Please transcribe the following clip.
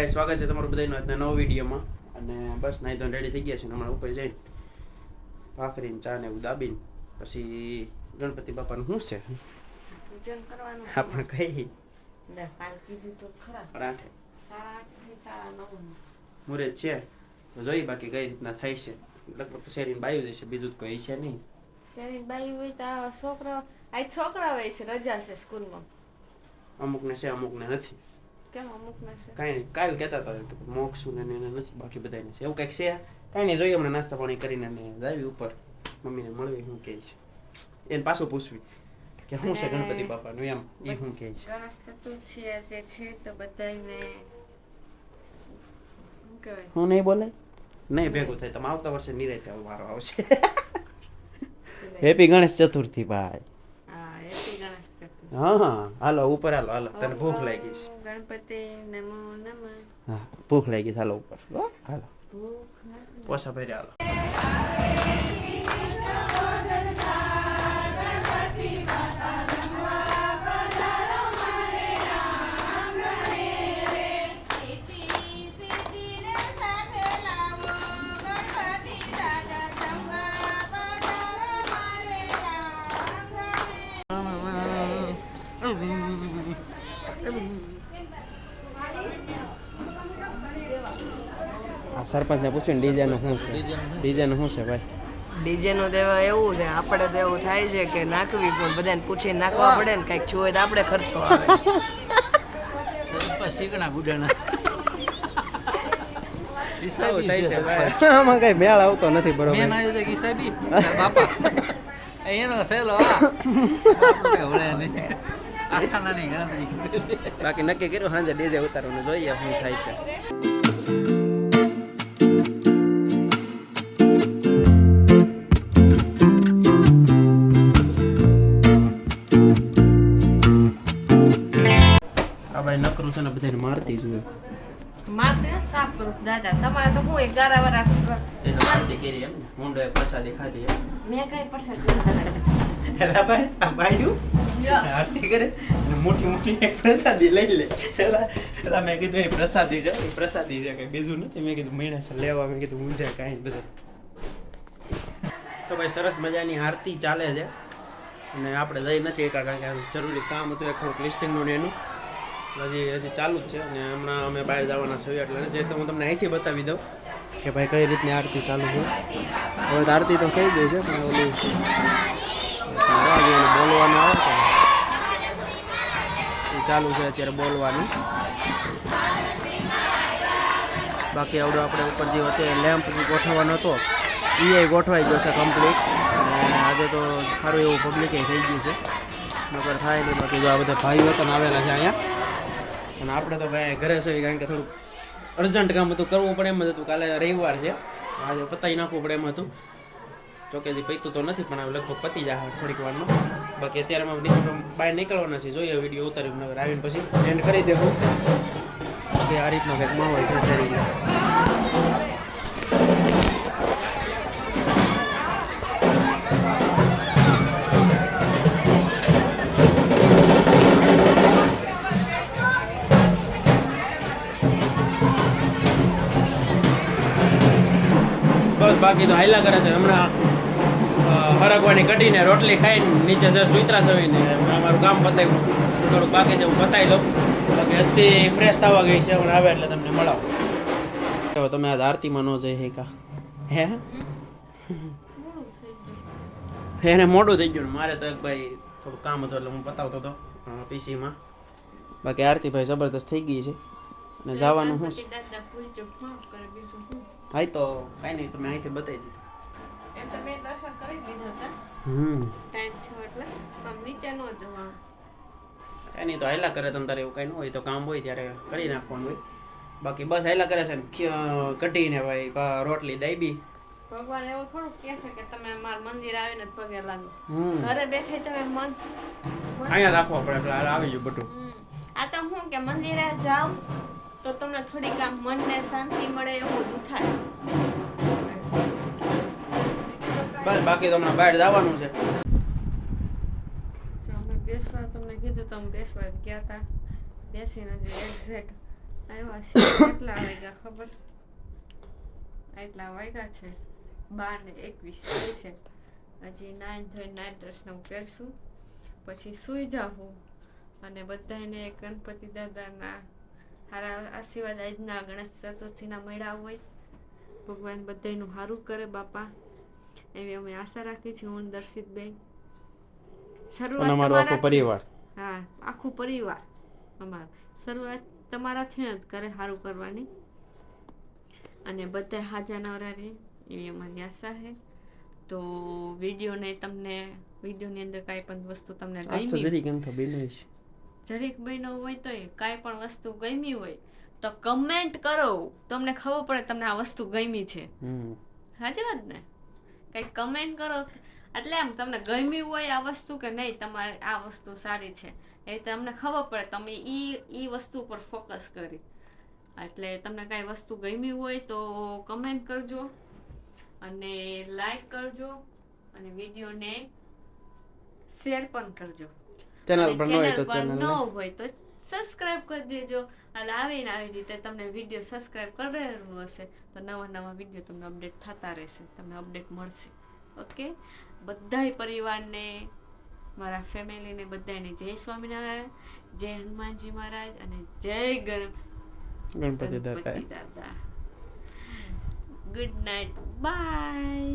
ગાય સ્વાગત છે તમારું બધાનું આજના નવા વિડીયોમાં. અને બસ નાઈ ધોઈને રેડી થઈ ગયા છે. હમણાં ઉપર જઈને ભાખરીને ચા ને એવું દાબીને પછી ગણપતિ બાપાનું શું છે પૂજન કરવાનું આપણે કઈ કાલ કીધું તો ખરા 8 8:30 9 મુહૂર્ત છે તો જોઈ બાકી કઈ રીતના થાય છે. લગભગ તો શેરીને બાયું જશે, બીજું તો કોઈ છે નહીં. શરીર બાઈ હોય તો આ છોકરા હોય છે, રજા છે સ્કૂલમાં. અમુકને છે અમુકને નથી. કેમ અમુકને છે? કાંઈ નહીં, કાલ કહેતા હતા કે મોક્ષું ને એને નથી, બાકી બધાને છે એવું કંઈક છે. કાંઈ નહીં, જોઈએ હમણાં નાસ્તા પાણી કરીને ને જાવી ઉપર મમ્મીને મળવી શું કહે છે એને પાછું પૂછવી કે શું છે ગણપતિ બાપાનું એમ એ શું કહે છે. ગણેશ ચતુર્થી જે છે તો બધાને શું કહેવાય હું નહીં બોલે નહીં ભેગું થાય. તમે આવતા વર્ષે નિરાતે વારો આવશે. હેપી ગણેશ ચતુર્થી ભાઈ. હા હેપી ગણેશ ચતુર્થી. હા હા હાલો ઉપર હાલો હાલો, તને ભૂખ લાગી છે. ગણપતિ નમો નમઃ. હા ભૂખ લાગી, હાલો ઉપર હાલો ભૂખ નથી. પોસા ભરી હાલો. સરપંચને પૂછ્યું ડીજેનું શું છે? ડીજેનું શું છે ભાઈ? ડીજે નું દેવા એવું છે, આપણે તો એવું થાય છે કે નાખવી પણ બધાને પૂછીને નાખવા પડે ને, કઈક જોવે તો આપણે ખર્ચો આવે. આમાં કઈ મેળ આવતો નથી બરોબર. બાકી નક્કી કર્યું સાંજે ડીજે ઉતારવાનું, જોઈએ શું થાય છે. નકરું છે ને બધાને મારતી જ હોય. મારતે સાફ કરું દાદા. તમારે તો હું એક ગારા વાળા એને મારતી કરી એમ ને મુંડો એક પ્રસાદી ખાધી એમ. મેં કઈ પરસાદ કરી. એલા ભાઈ આ બાયું આરતી કરે અને મોટી મોટી એક પ્રસાદી લઈ લે. એલા મેં કીધું એ પ્રસાદી છે, એ પ્રસાદી છે કઈ બીજું નથી. મેં કીધું મહિના છે લેવા, મેં કીધું ઊંધે કાંઈ બધા. તો ભાઈ સરસ મજાની આરતી ચાલે છે અને આપણે જઈ નથી એકા, કારણ કે જરૂરી કામ હતું એક થોડુંક લિસ્ટિંગનું ને એનું હજી ચાલુ જ છે. અને હમણાં અમે બહાર જવાના છીએ એટલે જે તો હું તમને અહીંથી બતાવી દઉં કે ભાઈ કઈ રીતની આરતી ચાલુ છે. હવે તો આરતી તો થઈ ગઈ છે પણ ઓલું બોલવાનું આવે છે એ ચાલુ છે અત્યારે બોલવાનું. બાકી આવડો આપણે ઉપર જે અત્યારે લેમ્પ ગોઠવવાનો હતો એ ગોઠવાઈ ગયો છે કમ્પ્લીટ. અને આજે તો સારું એવું પબ્લિક થઈ ગયું છે, નકર થાય નહીં. બાકી જો આ બધા ભાઈઓ હતા આવેલા છે અહીંયા. અને આપણે તો ભાઈ ઘરે છે કારણ કે થોડુંક અર્જન્ટ કામ હતું, કરવું પડે એમ જ હતું. કાલે રવિવાર છે, આજે પતાવી નાખવું પડે એમ હતું. જોકે હજી પૈતું તો નથી પણ હવે લગભગ પતી જાય થોડીક વારનું. બાકી અત્યારે અમે બહાર નીકળવાના છીએ, જોઈએ વિડીયો ઉતાર્યું નગર આવીને પછી એન્ડ કરી દેવું કે આ રીતનો કંઈક માહોલ છે શરીરમાં. બસ બાકી તો હાયલા કરે છે. હમણાં હરગવાની કઢીને રોટલી ખાઈને નીચે જશ ઉતરા સવીને અમારું કામ પતાવ્યું, થોડુંક બાકી છે હું પતાવી લઉં. બાકી હસ્તી ફ્રેશ થવા ગઈ છે, હમણાં આવે એટલે તમને મળાવો. તમે આ આરતીમાં ન જઈ હેકા હે એને મોડું થઈ ગયું. મારે તો એક ભાઈ થોડું કામ હતું એટલે હું પતાવતો હતો પીસીમાં. બાકી આરતી ભાઈ જબરદસ્ત થઈ ગઈ છે અને જવાનું શું છે. હા તો કાંઈ નહીં, તમે અહીંથી બતાવી દીધું. એમ તો મેં દર્શન કરી લીધા હતા. ટાઈમ થયો એટલે આમ નીચે ન જવાનું. કાંઈ નહીં તો હાયલા કરે. તમ તારે એવું કાંઈ ન હોય તો કામ હોય ત્યારે કરી નાખવાનું હોય. બાકી બસ હાયલા કરે છે ને કઢીને ભાઈ રોટલી દાબી. ભગવાન એવું થોડું કહે છે કે તમે મારા મંદિર આવીને જ પગે લાગો. ઘરે બેઠા તમે મન અહીંયા રાખવા પડે એટલે આવી ગયું બધું. આ તો હું કે મંદિરે જાવ તો તમને થોડીક આમ મનને શાંતિ મળે એવું બધું થાય. બસ બાકી તો હમણાં બહાર જવાનું છે. બેસવા તમને કીધું તમે બેસવા જ ગયા હતા. બેસીને જે એક્ઝેક્ટ આવ્યા છે કેટલા વાગ્યા ખબર છે? એટલા વાગ્યા છે 12:21 થાય છે. હજી નાઈન થઈ નાઈટ ડ્રેસને હું પહેરશું પછી સૂઈ જાઉં અને બધાને ગણપતિ દાદાના સારા આશીર્વાદ આજના ગણેશ ચતુર્થીના મળ્યા હોય. ભગવાન બધાનું સારું કરે બાપા એવી અમે આશા રાખીએ છીએ. હું દર્શિતબેન શરૂઆત અમારો આખો તમારાથી- પરિવાર હા આખું પરિવાર અમારું શરૂઆત તમારાથી જ કરે સારું કરવાની અને બધા હાજા નવરા રહે એવી અમારી આશા છે. તો વિડીયોની અંદર કાંઈ પણ વસ્તુ તમને આજ તો ગમી જરી કેમ તો બેનો છે જરીક બન્યો હોય તો કાંઈ પણ વસ્તુ ગમી હોય તો કમેન્ટ કરો, તમને ખબર પડે તમને આ વસ્તુ ગમી છે. સાચી વાત ને? કંઈક કમેન્ટ કરો એટલે એમ તમને ગમી હોય આ વસ્તુ કે નહીં, તમારે આ વસ્તુ સારી છે એ તમને ખબર પડે. તમે ઈ વસ્તુ પર ફોકસ કરી એટલે તમને કાંઈ વસ્તુ ગમી હોય તો કમેન્ટ કરજો અને લાઈક કરજો અને વિડીયોને શેર પણ કરજો. ચેનલ પર ન હોય તો ચેનલ ચેનલ ન હોય તો સબસ્ક્રાઇબ કરી દેજો. એટલે આવી રીતે તમને વિડીયો સબસ્ક્રાઇબ કરેલું હશે તો નવા વિડીયો તમને અપડેટ થતા રહેશે, તમને અપડેટ મળશે. ઓકે, બધાય પરિવારને, મારા ફેમિલીને બધાને જય સ્વામિનારાયણ, જય હનુમાનજી મહારાજ અને જય ગણપતિ દાદા. દાદા. Good night, by.